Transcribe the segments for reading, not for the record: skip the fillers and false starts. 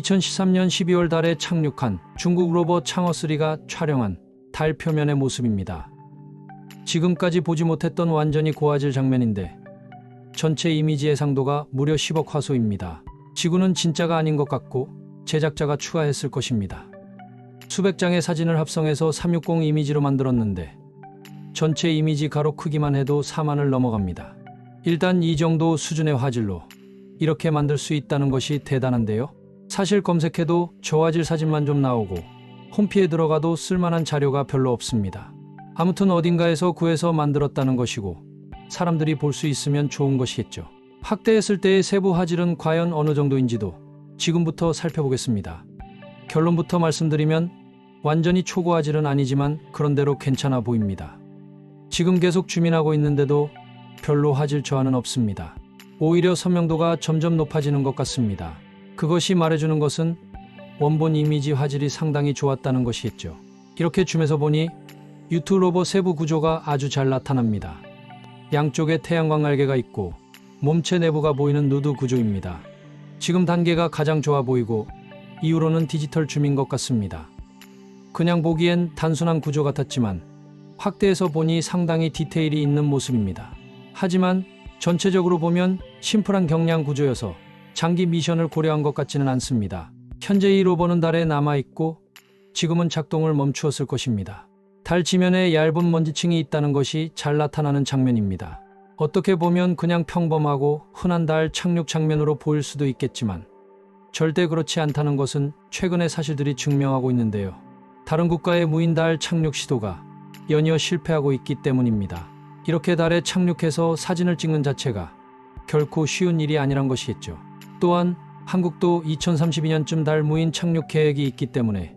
2013년 12월 달에 착륙한 중국 로버 창어3가 촬영한 달 표면의 모습입니다. 지금까지 보지 못했던 완전히 고화질 장면인데 전체 이미지 해상도가 무려 10억 화소입니다. 지구는 진짜가 아닌 것 같고 제작자가 추가했을 것입니다. 수백 장의 사진을 합성해서 360 이미지로 만들었는데 전체 이미지 가로 크기만 해도 4만을 넘어갑니다. 일단 이 정도 수준의 화질로 이렇게 만들 수 있다는 것이 대단한데요. 사실 검색해도 저화질 사진만 좀 나오고 홈피에 들어가도 쓸만한 자료가 별로 없습니다. 아무튼 어딘가에서 구해서 만들었다는 것이고 사람들이 볼 수 있으면 좋은 것이겠죠. 확대했을 때의 세부 화질은 과연 어느 정도인지도 지금부터 살펴보겠습니다. 결론부터 말씀드리면 완전히 초고화질은 아니지만 그런대로 괜찮아 보입니다. 지금 계속 줌인하고 있는데도 별로 화질 저하는 없습니다. 오히려 선명도가 점점 높아지는 것 같습니다. 그것이 말해주는 것은 원본 이미지 화질이 상당히 좋았다는 것이겠죠. 이렇게 줌해서 보니 U2 로버 세부 구조가 아주 잘 나타납니다. 양쪽에 태양광 날개가 있고 몸체 내부가 보이는 누드 구조입니다. 지금 단계가 가장 좋아 보이고 이후로는 디지털 줌인 것 같습니다. 그냥 보기엔 단순한 구조 같았지만 확대해서 보니 상당히 디테일이 있는 모습입니다. 하지만 전체적으로 보면 심플한 경량 구조여서 장기 미션을 고려한 것 같지는 않습니다. 현재 이 로버는 달에 남아있고 지금은 작동을 멈추었을 것입니다. 달 지면에 얇은 먼지층이 있다는 것이 잘 나타나는 장면입니다. 어떻게 보면 그냥 평범하고 흔한 달 착륙 장면으로 보일 수도 있겠지만 절대 그렇지 않다는 것은 최근의 사실들이 증명하고 있는데요. 다른 국가의 무인 달 착륙 시도가 연이어 실패하고 있기 때문입니다. 이렇게 달에 착륙해서 사진을 찍는 자체가 결코 쉬운 일이 아니란 것이겠죠. 또한 한국도 2032년쯤 달 무인 착륙 계획이 있기 때문에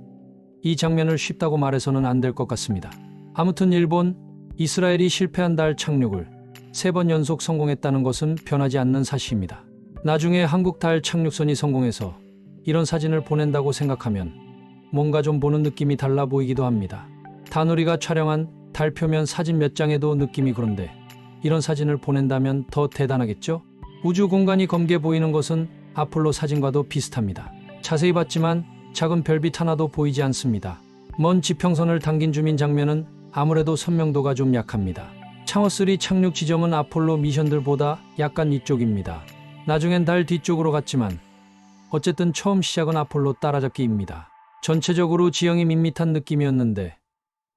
이 장면을 쉽다고 말해서는 안 될 것 같습니다. 아무튼 일본, 이스라엘이 실패한 달 착륙을 3번 연속 성공했다는 것은 변하지 않는 사실입니다. 나중에 한국 달 착륙선이 성공해서 이런 사진을 보낸다고 생각하면 뭔가 좀 보는 느낌이 달라 보이기도 합니다. 다누리가 촬영한 달 표면 사진 몇 장에도 느낌이 그런데 이런 사진을 보낸다면 더 대단하겠죠? 우주 공간이 검게 보이는 것은 아폴로 사진과도 비슷합니다. 자세히 봤지만 작은 별빛 하나도 보이지 않습니다. 먼 지평선을 당긴 줌인 장면은 아무래도 선명도가 좀 약합니다. 창어3 착륙 지점은 아폴로 미션들보다 약간 이쪽입니다. 나중엔 달 뒤쪽으로 갔지만 어쨌든 처음 시작은 아폴로 따라잡기입니다. 전체적으로 지형이 밋밋한 느낌이었는데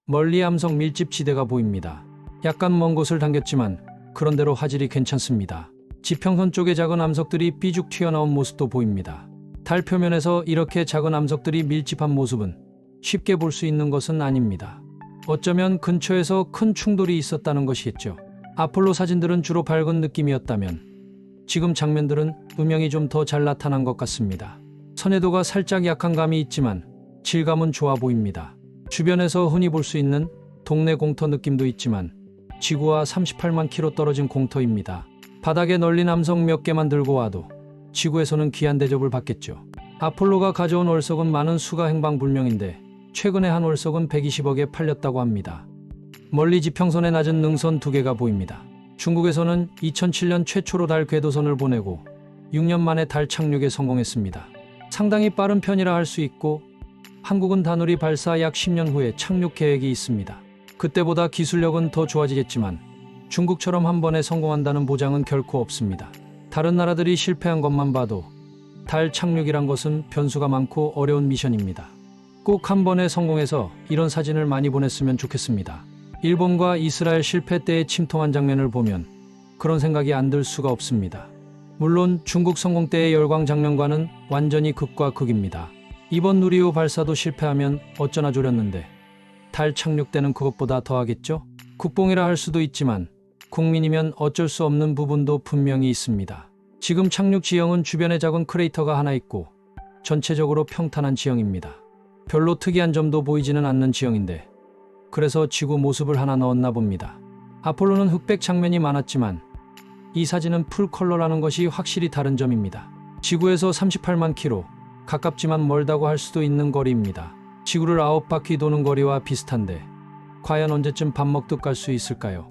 멀리 암석 밀집 지대가 보입니다. 약간 먼 곳을 당겼지만 그런대로 화질이 괜찮습니다. 지평선 쪽에 작은 암석들이 삐죽 튀어나온 모습도 보입니다. 달 표면에서 이렇게 작은 암석들이 밀집한 모습은 쉽게 볼 수 있는 것은 아닙니다. 어쩌면 근처에서 큰 충돌이 있었다는 것이겠죠. 아폴로 사진들은 주로 밝은 느낌이었다면 지금 장면들은 음영이 좀 더 잘 나타난 것 같습니다. 선해도가 살짝 약한 감이 있지만 질감은 좋아 보입니다. 주변에서 흔히 볼 수 있는 동네 공터 느낌도 있지만 지구와 38만 킬로 떨어진 공터입니다. 바닥에 널린 암석 몇 개만 들고 와도 지구에서는 귀한 대접을 받겠죠. 아폴로가 가져온 월석은 많은 수가 행방불명인데 최근에 한 월석은 120억에 팔렸다고 합니다. 멀리 지평선에 낮은 능선 2개가 보입니다. 중국에서는 2007년 최초로 달 궤도선을 보내고 6년 만에 달 착륙에 성공했습니다. 상당히 빠른 편이라 할 수 있고 한국은 다누리 발사 약 10년 후에 착륙 계획이 있습니다. 그때보다 기술력은 더 좋아지겠지만 중국처럼 한 번에 성공한다는 보장은 결코 없습니다. 다른 나라들이 실패한 것만 봐도 달 착륙이란 것은 변수가 많고 어려운 미션입니다. 꼭 한 번에 성공해서 이런 사진을 많이 보냈으면 좋겠습니다. 일본과 이스라엘 실패 때의 침통한 장면을 보면 그런 생각이 안 들 수가 없습니다. 물론 중국 성공 때의 열광 장면과는 완전히 극과 극입니다. 이번 누리호 발사도 실패하면 어쩌나 졸였는데 달 착륙 때는 그것보다 더하겠죠? 국뽕이라 할 수도 있지만 국민이면 어쩔 수 없는 부분도 분명히 있습니다. 지금 착륙 지형은 주변에 작은 크레이터가 하나 있고 전체적으로 평탄한 지형입니다. 별로 특이한 점도 보이지는 않는 지형인데 그래서 지구 모습을 하나 넣었나 봅니다. 아폴로는 흑백 장면이 많았지만 이 사진은 풀컬러라는 것이 확실히 다른 점입니다. 지구에서 38만 킬로, 가깝지만 멀다고 할 수도 있는 거리입니다. 지구를 9바퀴 도는 거리와 비슷한데 과연 언제쯤 밥 먹듯 갈 수 있을까요?